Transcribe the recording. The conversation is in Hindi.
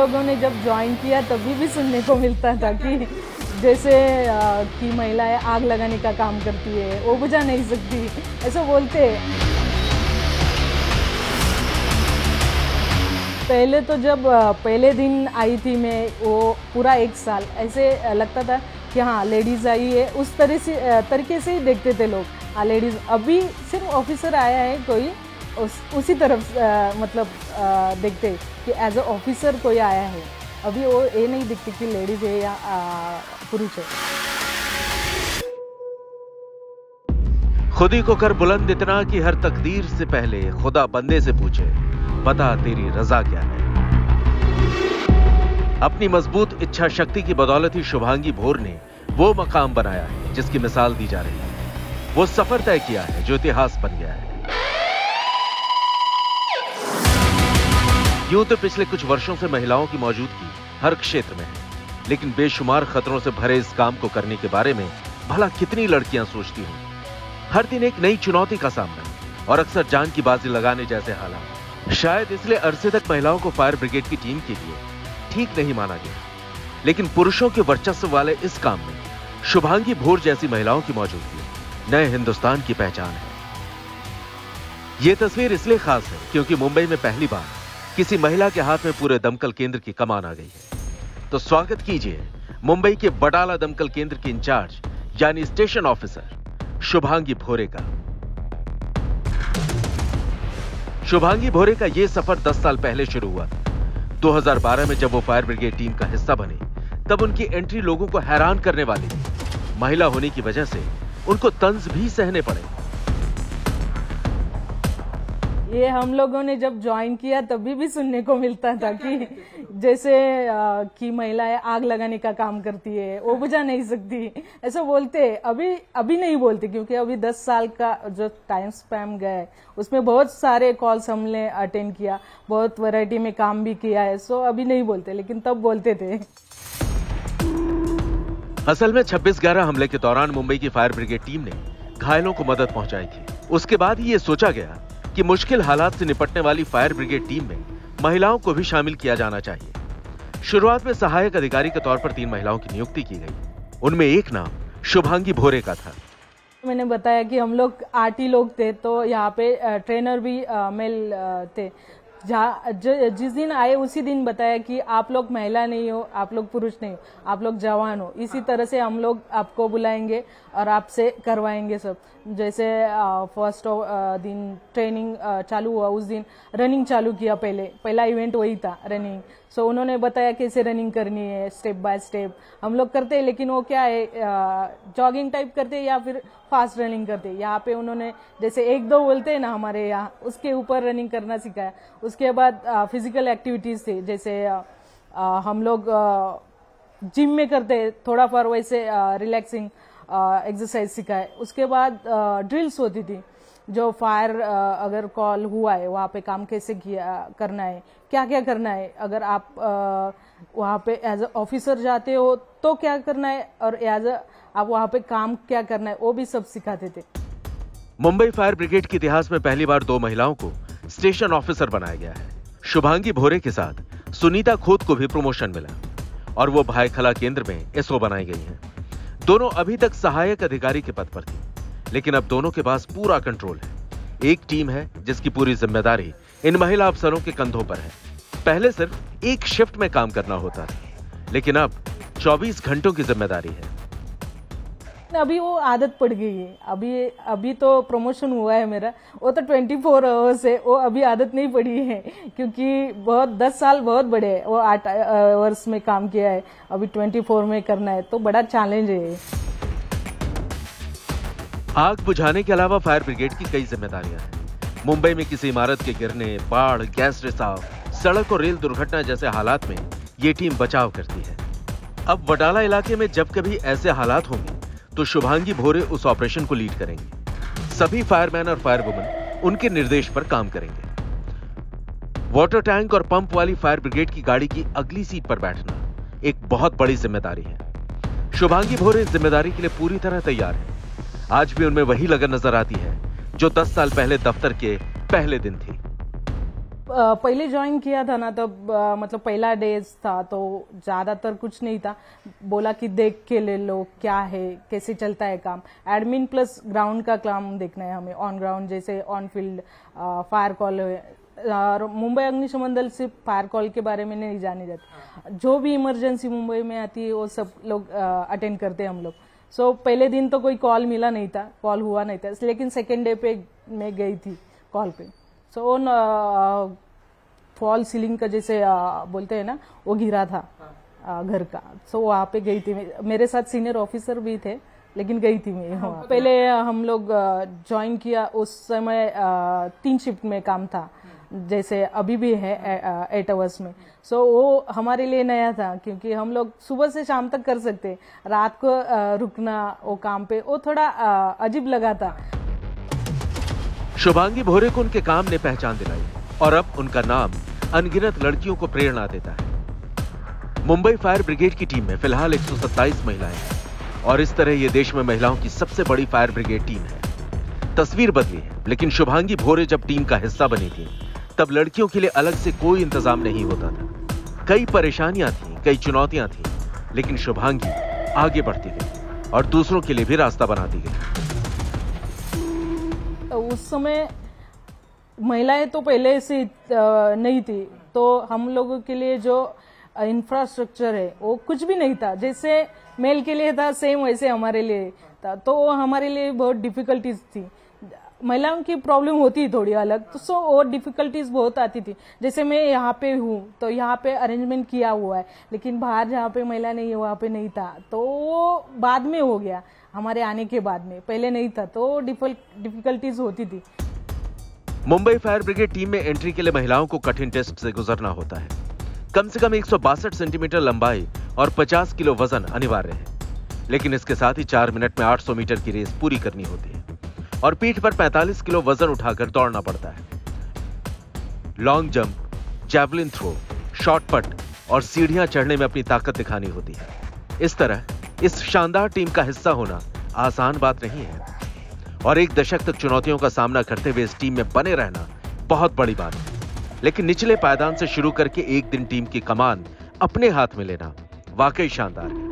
लोगों ने जब ज्वाइन किया तभी भी सुनने को मिलता था कि जैसे कि महिलाएं आग लगाने का काम करती है, वो बुझा नहीं सकती, ऐसा बोलते हैं। पहले तो जब पहले दिन आई थी मैं, वो पूरा एक साल ऐसे लगता था कि हाँ लेडीज़ आई है, उस तरीके से ही देखते थे लोग। हाँ लेडीज़, अभी सिर्फ ऑफिसर आया है कोई, उसी तरफ मतलब देखते कि एज अ ऑफिसर कोई आया है। अभी वो ये नहीं दिखती कि लेडीज़ है या पुरुष है। खुदी को कर बुलंद इतना कि हर तकदीर से पहले खुदा बंदे से पूछे, बता तेरी रजा क्या है। अपनी मजबूत इच्छा शक्ति की बदौलत ही शुभांगी भोर ने वो मकाम बनाया है जिसकी मिसाल दी जा रही है। वो सफर तय किया है जो इतिहास बन गया है। यूं तो पिछले कुछ वर्षों से महिलाओं की मौजूदगी हर क्षेत्र में है, लेकिन बेशुमार खतरों से भरे इस काम को करने के बारे में भला कितनी लड़कियां सोचती हों। हर दिन एक नई चुनौती का सामना और अक्सर जान की बाजी लगाने जैसे हालात। शायद इसलिए अरसे तक महिलाओं को फायर ब्रिगेड की टीम के लिए ठीक नहीं माना गया, लेकिन पुरुषों के वर्चस्व वाले इस काम में शुभांगी भोर जैसी महिलाओं की मौजूदगी नए हिंदुस्तान की पहचान है। यह तस्वीर इसलिए खास है क्योंकि मुंबई में पहली बार किसी महिला के हाथ में पूरे दमकल केंद्र की कमान आ गई है। तो स्वागत कीजिए मुंबई के बटाला दमकल केंद्र के इंचार्ज यानी स्टेशन ऑफिसर शुभांगी भोरे का। शुभांगी भोरे का यह सफर 10 साल पहले शुरू हुआ। 2012 में जब वो फायर ब्रिगेड टीम का हिस्सा बने, तब उनकी एंट्री लोगों को हैरान करने वाली थी। महिला होने की वजह से उनको तंज भी सहने पड़े। ये हम लोगों ने जब ज्वाइन किया तभी भी सुनने को मिलता था कि जैसे कि महिलाएं आग लगाने का काम करती है, वो बुझा नहीं सकती, ऐसा बोलते हैं। अभी नहीं बोलते क्योंकि अभी 10 साल का जो टाइम स्पैन गया है उसमें बहुत सारे कॉल्स हमने अटेंड किया, बहुत वैरायटी में काम भी किया है। सो अभी नहीं बोलते, लेकिन तब बोलते थे। असल में 26/11 हमले के दौरान मुंबई की फायर ब्रिगेड टीम ने घायलों को मदद पहुंचाई थी। उसके बाद ही ये सोचा गया कि मुश्किल हालात से निपटने वाली फायर ब्रिगेड टीम में महिलाओं को भी शामिल किया जाना चाहिए। शुरुआत में सहायक अधिकारी के तौर पर 3 महिलाओं की नियुक्ति की गई। उनमें एक नाम शुभांगी भोरे का था। मैंने बताया कि हम लोग 8 ही लोग थे, तो यहाँ पे ट्रेनर भी मेल थे। जिस दिन आए उसी दिन बताया कि आप लोग महिला नहीं हो, आप लोग पुरुष नहीं हो, आप लोग जवान हो। इसी तरह से हम लोग आपको बुलाएंगे और आपसे करवाएंगे सब। जैसे फर्स्ट दिन ट्रेनिंग चालू हुआ, उस दिन रनिंग चालू किया। पहला इवेंट वही था, रनिंग। सो उन्होंने बताया कैसे रनिंग करनी है, स्टेप बाय स्टेप हम लोग करते हैं। लेकिन वो क्या है, जॉगिंग टाइप करते हैं या फिर फास्ट रनिंग करते हैं। यहाँ पे उन्होंने जैसे 1-2 बोलते हैं ना हमारे यहाँ, उसके ऊपर रनिंग करना सिखाया। उसके बाद फिजिकल एक्टिविटीज थे, जैसे हम लोग जिम में करते हैं थोड़ा फॉर वैसे रिलैक्सिंग एक्सरसाइज सिखाए। उसके बाद ड्रिल्स होती थी, जो फायर अगर कॉल हुआ है वहाँ पे काम कैसे करना है, क्या क्या करना है। अगर आप वहाँ पे एज अ ऑफिसर जाते हो तो क्या करना है, और एज अ आप वहाँ पे काम क्या करना है, वो भी सब सिखाते थे। मुंबई फायर ब्रिगेड के इतिहास में पहली बार 2 महिलाओं को स्टेशन ऑफिसर बनाया गया है। शुभांगी भोरे के साथ सुनीता खोत को भी प्रमोशन मिला और वो भाईखला केंद्र में एसओ बनाई गई हैं। दोनों अभी तक सहायक अधिकारी के पद पर थी, लेकिन अब दोनों के पास पूरा कंट्रोल है। एक टीम है जिसकी पूरी जिम्मेदारी इन महिला अफसरों के कंधों पर है। पहले सिर्फ एक शिफ्ट में काम करना होता था, लेकिन अब 24 घंटों की जिम्मेदारी है। अभी वो आदत पड़ गई है। अभी तो प्रमोशन हुआ है मेरा, वो तो 24 आवर्स है, वो अभी आदत नहीं पड़ी है क्योंकि 10 साल बहुत बड़े है। वो 8 आवर्स में काम किया है, अभी 24 में करना है, तो बड़ा चैलेंज है। आग बुझाने के अलावा फायर ब्रिगेड की कई जिम्मेदारियां हैं। मुंबई में किसी इमारत के गिरने, बाढ़, गैस रिसाव, सड़क और रेल दुर्घटना जैसे हालात में ये टीम बचाव करती है। अब बटाला इलाके में जब कभी ऐसे हालात होंगे तो शुभांगी भोरे उस ऑपरेशन को लीड करेंगे। सभी फायरमैन और फायर वुमन उनके निर्देश पर काम करेंगे। वाटर टैंक और पंप वाली फायर ब्रिगेड की गाड़ी की अगली सीट पर बैठना एक बहुत बड़ी जिम्मेदारी है। शुभांगी भोरे इस जिम्मेदारी के लिए पूरी तरह तैयार है। आज भी उनमें वही लगन नजर आती है जो 10 साल पहले दफ्तर के पहले दिन थी। पहले ज्वाइन किया था ना तब मतलब पहला डेज था तो ज्यादातर कुछ नहीं था, बोला कि देख के ले लो क्या है कैसे चलता है काम, एडमिन प्लस ग्राउंड का काम देखना है हमें, ऑन ग्राउंड जैसे ऑन फील्ड फायर कॉल है, और मुंबई अग्निशमन दल सिर्फ फायर कॉल के बारे में नहीं जाने जाते, जो भी इमरजेंसी मुंबई में आती है वो सब लोग अटेंड करते हैं हम लोग। सो पहले दिन तो कोई कॉल मिला नहीं था, कॉल हुआ नहीं था, लेकिन सेकेंड डे पे मैं गई थी कॉल पे। सो फॉल सीलिंग का जैसे बोलते हैं ना वो गिरा था घर का, सो वहाँ पे गई थी, मेरे साथ सीनियर ऑफिसर भी थे लेकिन गई थी मैं वहाँ। पहले हम लोग ज्वाइन किया उस समय 3 शिफ्ट में काम था, जैसे अभी भी है 8 आवर्स में। सो वो हमारे लिए नया था क्योंकि हम लोग सुबह से शाम तक कर सकते, रात को रुकना वो काम पे वो थोड़ा अजीब लगा था। शुभांगी भोरे को उनके काम ने पहचान दिलाई और अब उनका नाम अनगिनत लड़कियों को प्रेरणा देता है। मुंबई फायर ब्रिगेड की टीम में फिलहाल 127 महिलाएं हैं और इस तरह ये देश में महिलाओं की सबसे बड़ी फायर ब्रिगेड टीम है। तस्वीर बदली है, लेकिन शुभांगी भोरे जब टीम का हिस्सा बनी थी तब लड़कियों के लिए अलग से कोई इंतजाम नहीं होता था। कई परेशानियां थी, कई चुनौतियां थी, लेकिन शुभांगी आगे बढ़ती गई और दूसरों के लिए भी रास्ता बनाती गई। उस समय महिलाएं तो पहले से नहीं थी, तो हम लोगों के लिए जो इंफ्रास्ट्रक्चर है वो कुछ भी नहीं था, जैसे मेल के लिए था सेम वैसे हमारे लिए था, तो हमारे लिए बहुत डिफिकल्टीज थी। महिलाओं की प्रॉब्लम होती थोड़ी अलग, तो सो और डिफिकल्टीज बहुत आती थी। जैसे मैं यहाँ पे हूँ तो यहाँ पे अरेंजमेंट किया हुआ है, लेकिन बाहर जहाँ पे महिला नहीं है वहाँ पे नहीं था, तो वो बाद में हो गया हमारे आने के बाद में, पहले नहीं था, तो डिफिकल्टीज होती थी। मुंबई फायर ब्रिगेड टीम में एंट्री के लिए महिलाओं को कठिन टेस्ट से गुजरना होता है। कम से कम 162 सेंटीमीटर लंबाई और 50 किलो वजन अनिवार्य है, लेकिन इसके साथ ही 4 मिनट में 800 मीटर की रेस पूरी करनी होती है और पीठ पर 45 किलो वजन उठाकर दौड़ना पड़ता है। Long jump, javelin throw, shot put और सीढ़ियां चढ़ने में अपनी ताकत दिखानी होती है। इस तरह इस शानदार टीम का हिस्सा होना आसान बात नहीं है और 1 दशक तक चुनौतियों का सामना करते हुए इस टीम में बने रहना बहुत बड़ी बात है। लेकिन निचले पायदान से शुरू करके एक दिन टीम की कमान अपने हाथ में लेना वाकई शानदार है।